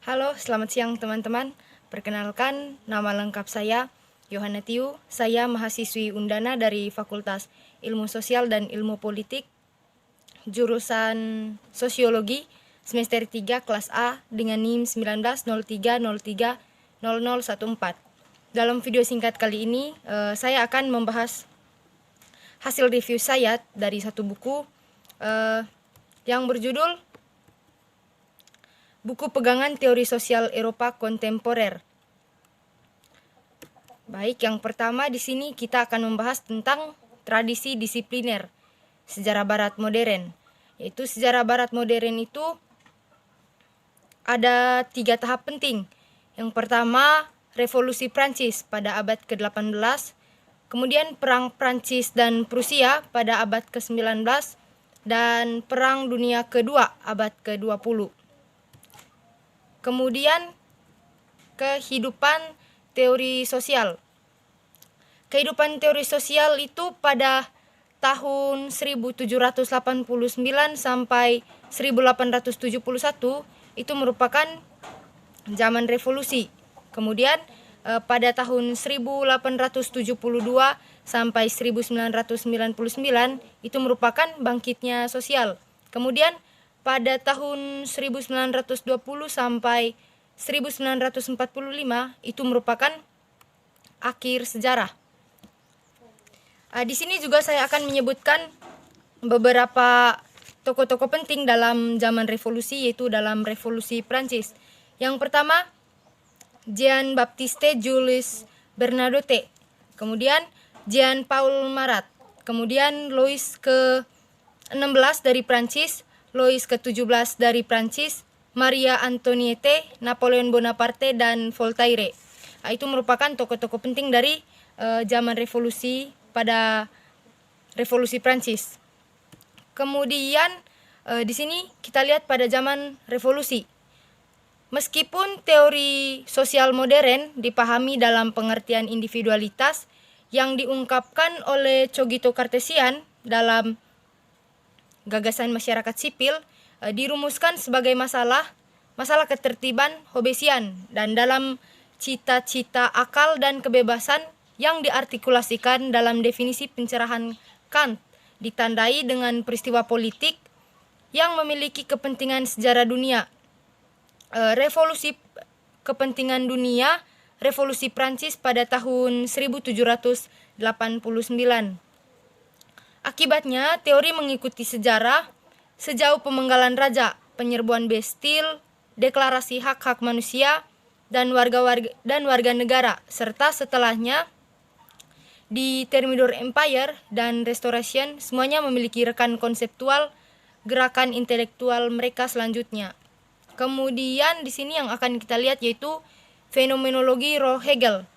Halo, selamat siang teman-teman. Perkenalkan, nama lengkap saya Yohana Tiu. Saya mahasiswi Undana dari Fakultas Ilmu Sosial dan Ilmu Politik, jurusan Sosiologi, semester 3 kelas A dengan NIM 1903030014. Dalam video singkat kali ini, saya akan membahas hasil review saya dari satu buku yang berjudul Buku Pegangan Teori Sosial Eropa Kontemporer. Baik, yang pertama di sini kita akan membahas tentang tradisi disipliner sejarah Barat modern. Yaitu sejarah Barat modern itu ada 3 tahap penting. Yang pertama, Revolusi Prancis pada abad ke-18, kemudian Perang Prancis dan Prusia pada abad ke-19, dan Perang Dunia Kedua abad ke-20. Kemudian kehidupan teori sosial. Kehidupan teori sosial itu pada tahun 1789 sampai 1871 itu merupakan zaman revolusi. Kemudian pada tahun 1872 sampai 1999 itu merupakan bangkitnya sosial. Kemudian pada tahun 1920 sampai 1945 itu merupakan akhir sejarah. Di sini juga saya akan menyebutkan beberapa tokoh-tokoh penting dalam zaman revolusi, yaitu dalam revolusi Prancis. Yang pertama, Jean-Baptiste Jules Bernadotte, kemudian Jean-Paul Marat, kemudian Louis ke-16 dari Prancis, Louis ke-17 dari Prancis, Maria Antoniette, Napoleon Bonaparte, dan Voltaire. Itu merupakan tokoh-tokoh penting dari zaman revolusi pada revolusi Prancis. Kemudian di sini kita lihat pada zaman revolusi. Meskipun teori sosial modern dipahami dalam pengertian individualitas yang diungkapkan oleh Cogito Cartesian dalam gagasan masyarakat sipil, dirumuskan sebagai masalah ketertiban Hobbesian dan dalam cita-cita akal dan kebebasan yang diartikulasikan dalam definisi pencerahan Kant, ditandai dengan peristiwa politik yang memiliki kepentingan sejarah dunia. Revolusi kepentingan dunia, revolusi Prancis pada tahun 1789. Akibatnya, teori mengikuti sejarah sejauh pemenggalan raja, penyerbuan Bastille, deklarasi hak-hak manusia dan warga negara, serta setelahnya di Thermidor Empire dan Restoration, semuanya memiliki rekan konseptual gerakan intelektual mereka selanjutnya. Kemudian di sini yang akan kita lihat yaitu fenomenologi Rolf Hegel.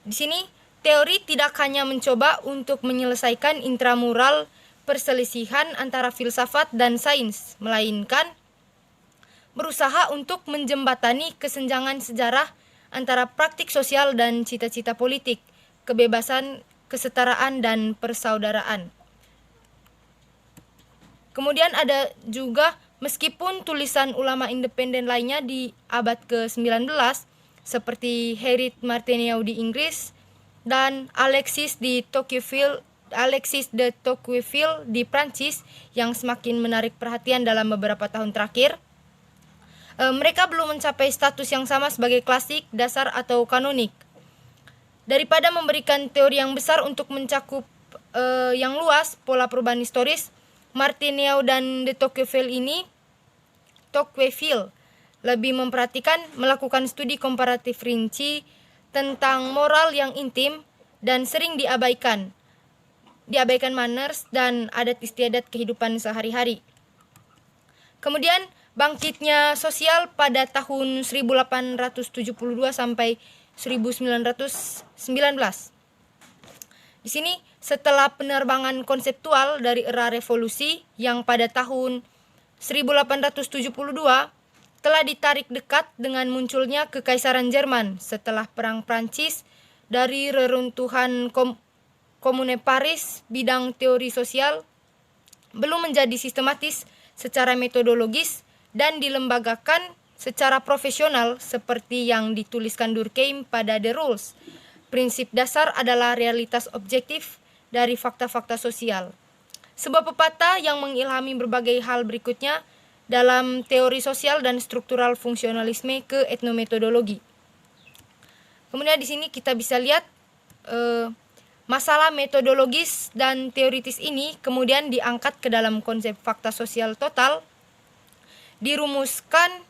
Di sini teori tidak hanya mencoba untuk menyelesaikan intramural perselisihan antara filsafat dan sains, melainkan berusaha untuk menjembatani kesenjangan sejarah antara praktik sosial dan cita-cita politik, kebebasan, kesetaraan, dan persaudaraan. Kemudian ada juga meskipun tulisan ulama independen lainnya di abad ke-19 seperti Henri Martineau di Inggris dan Alexis de Tocqueville di Prancis yang semakin menarik perhatian dalam beberapa tahun terakhir, mereka belum mencapai status yang sama sebagai klasik, dasar, atau kanonik. Daripada memberikan teori yang besar untuk mencakup yang luas pola perubahan historis, Martineau dan de Tocqueville lebih memperhatikan melakukan studi komparatif rinci tentang moral yang intim dan sering diabaikan manners dan adat istiadat kehidupan sehari-hari. Kemudian bangkitnya sosial pada tahun 1872 sampai 1919. Di sini setelah penerbangan konseptual dari era revolusi yang pada tahun 1872 telah ditarik dekat dengan munculnya Kekaisaran Jerman setelah Perang Prancis dari reruntuhan Komune Paris, bidang teori sosial belum menjadi sistematis secara metodologis dan dilembagakan secara profesional seperti yang dituliskan Durkheim pada The Rules. Prinsip dasar adalah realitas objektif dari fakta-fakta sosial. Sebuah pepatah yang mengilhami berbagai hal berikutnya dalam teori sosial dan struktural fungsionalisme ke etnometodologi. Kemudian di sini kita bisa lihat masalah metodologis dan teoritis ini kemudian diangkat ke dalam konsep fakta sosial total, dirumuskan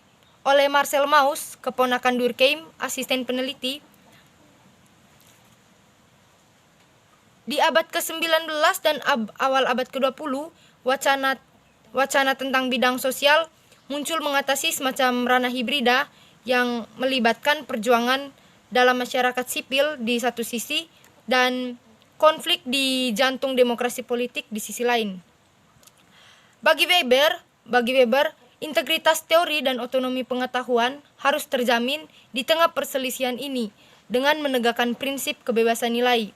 oleh Marcel Mauss, keponakan Durkheim, asisten peneliti. Di abad ke-19 dan awal abad ke-20, wacana tentang bidang sosial muncul mengatasi semacam ranah hibrida yang melibatkan perjuangan dalam masyarakat sipil di satu sisi dan konflik di jantung demokrasi politik di sisi lain. Bagi Weber, integritas teori dan otonomi pengetahuan harus terjamin di tengah perselisihan ini dengan menegakkan prinsip kebebasan nilai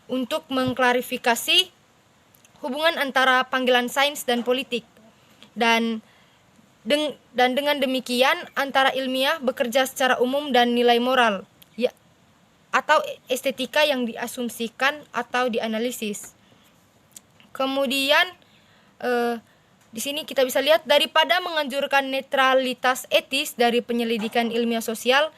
untuk mengklarifikasi hubungan antara panggilan sains dan politik. Dan dengan demikian antara ilmiah bekerja secara umum dan nilai moral atau estetika yang diasumsikan atau dianalisis. Kemudian di sini kita bisa lihat daripada menganjurkan netralitas etis dari penyelidikan ilmiah sosial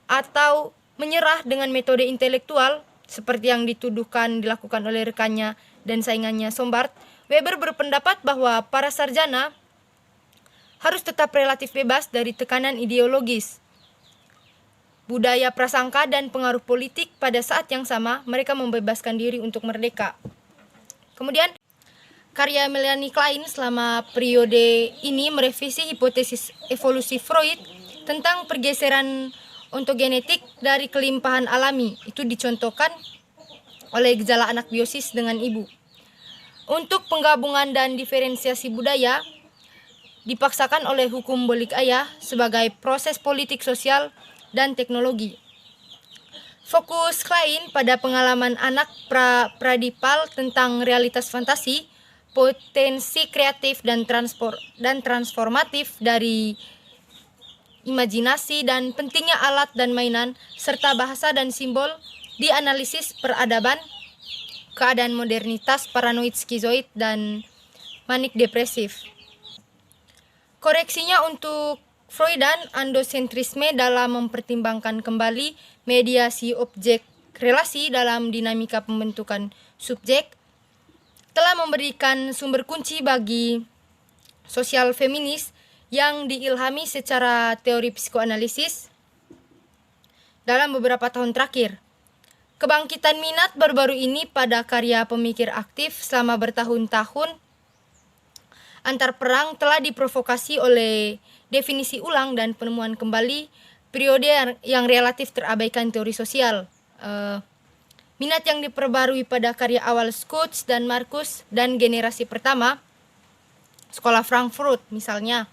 atau menyerah dengan metode intelektual seperti yang dituduhkan dilakukan oleh rekannya dan saingannya Sombart, Weber berpendapat bahwa para sarjana harus tetap relatif bebas dari tekanan ideologis, budaya prasangka dan pengaruh politik. Pada saat yang sama mereka membebaskan diri untuk merdeka. Kemudian karya Melanie Klein selama periode ini merevisi hipotesis evolusi Freud tentang pergeseran ontogenetik dari kelimpahan alami. Itu dicontohkan oleh gejala anak biosis dengan ibu. Untuk penggabungan dan diferensiasi budaya dipaksakan oleh hukum bolik ayah sebagai proses politik sosial dan teknologi. Fokus Klein pada pengalaman anak pradipal tentang realitas fantasi, potensi kreatif dan transformatif dari imajinasi dan pentingnya alat dan mainan serta bahasa dan simbol di analisis peradaban, keadaan modernitas paranoid skizoid dan manik depresif. Koreksinya untuk Freudian androcentrisme dalam mempertimbangkan kembali mediasi objek relasi dalam dinamika pembentukan subjek telah memberikan sumber kunci bagi sosial feminis yang diilhami secara teori psikoanalisis dalam beberapa tahun terakhir. Kebangkitan minat baru-baru ini pada karya pemikir aktif selama bertahun-tahun antar perang telah diprovokasi oleh definisi ulang dan penemuan kembali periode yang relatif terabaikan teori sosial. Minat yang diperbarui pada karya awal Skutz dan Marcus dan generasi pertama, Sekolah Frankfurt misalnya,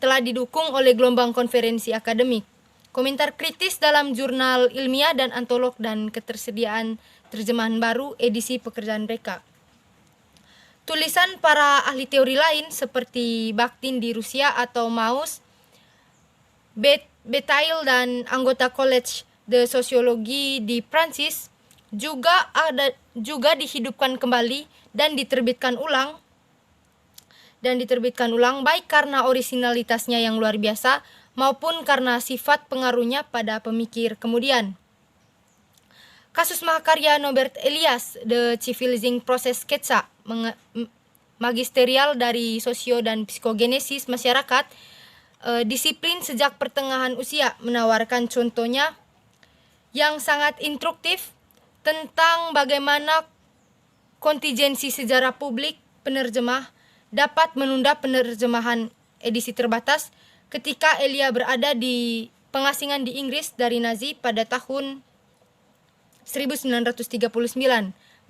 telah didukung oleh gelombang konferensi akademik, komentar kritis dalam jurnal ilmiah dan antolog dan ketersediaan terjemahan baru edisi pekerjaan mereka. Tulisan para ahli teori lain seperti Bakhtin di Rusia atau Mauss, Bataille dan anggota Collège de Sociologie di Prancis juga dihidupkan kembali dan diterbitkan ulang baik karena orisinalitasnya yang luar biasa maupun karena sifat pengaruhnya pada pemikir kemudian. Kasus mahakarya Norbert Elias, The Civilizing Process sketsa magisterial dari sosio dan psikogenesis masyarakat, disiplin sejak pertengahan usia, menawarkan contohnya yang sangat instruktif tentang bagaimana kontingensi sejarah publik penerjemah dapat menunda penerjemahan edisi terbatas ketika Elia berada di pengasingan di Inggris dari Nazi pada tahun 1939,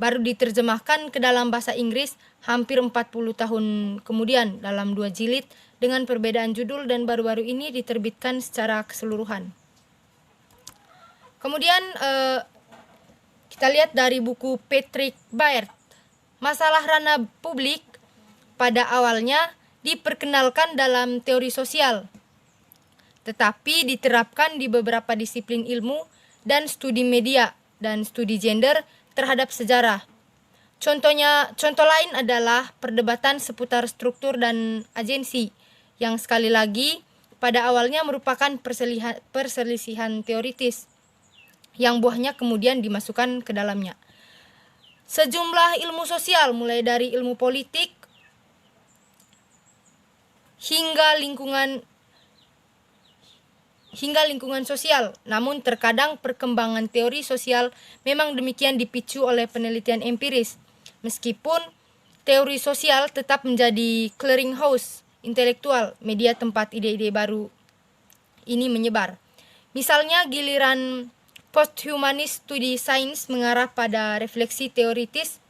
baru diterjemahkan ke dalam bahasa Inggris hampir 40 tahun kemudian dalam 2 jilid dengan perbedaan judul dan baru-baru ini diterbitkan secara keseluruhan. Kemudian kita lihat dari buku Patrick Baert, masalah ranah publik pada awalnya diperkenalkan dalam teori sosial. tetapi diterapkan di beberapa disiplin ilmu dan studi media dan studi gender terhadap sejarah. Contoh lain adalah perdebatan seputar struktur dan agensi, yang sekali lagi pada awalnya merupakan perselisihan teoritis, yang buahnya kemudian dimasukkan ke dalamnya. Sejumlah ilmu sosial, mulai dari ilmu politik hingga lingkungan sosial. Namun terkadang perkembangan teori sosial memang demikian dipicu oleh penelitian empiris. Meskipun teori sosial tetap menjadi clearinghouse intelektual, media tempat ide-ide baru ini menyebar. Misalnya giliran posthumanist studi sains mengarah pada refleksi teoritis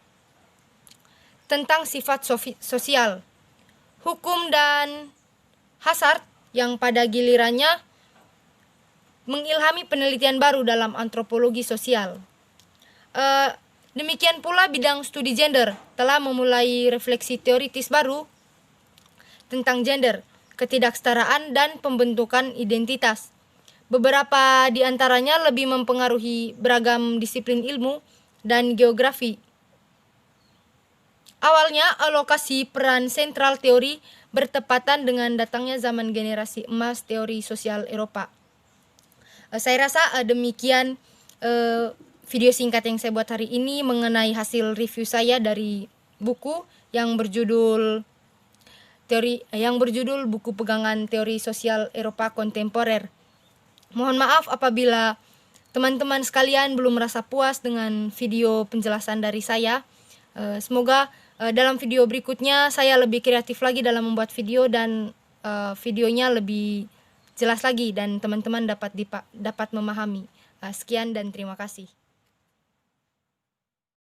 tentang sifat sosial, hukum dan hazard yang pada gilirannya mengilhami penelitian baru dalam antropologi sosial. Demikian pula bidang studi gender telah memulai refleksi teoritis baru tentang gender, ketidaksetaraan, dan pembentukan identitas. Beberapa di antaranya lebih mempengaruhi beragam disiplin ilmu dan geografi. Awalnya, alokasi peran sentral teori bertepatan dengan datangnya zaman generasi emas teori sosial Eropa. Saya rasa demikian video singkat yang saya buat hari ini mengenai hasil review saya dari buku yang berjudul Buku Pegangan Teori Sosial Eropa Kontemporer. Mohon maaf apabila teman-teman sekalian belum merasa puas dengan video penjelasan dari saya. Semoga dalam video berikutnya saya lebih kreatif lagi dalam membuat video dan videonya lebih jelas lagi dan teman-teman dapat memahami. Sekian dan terima kasih.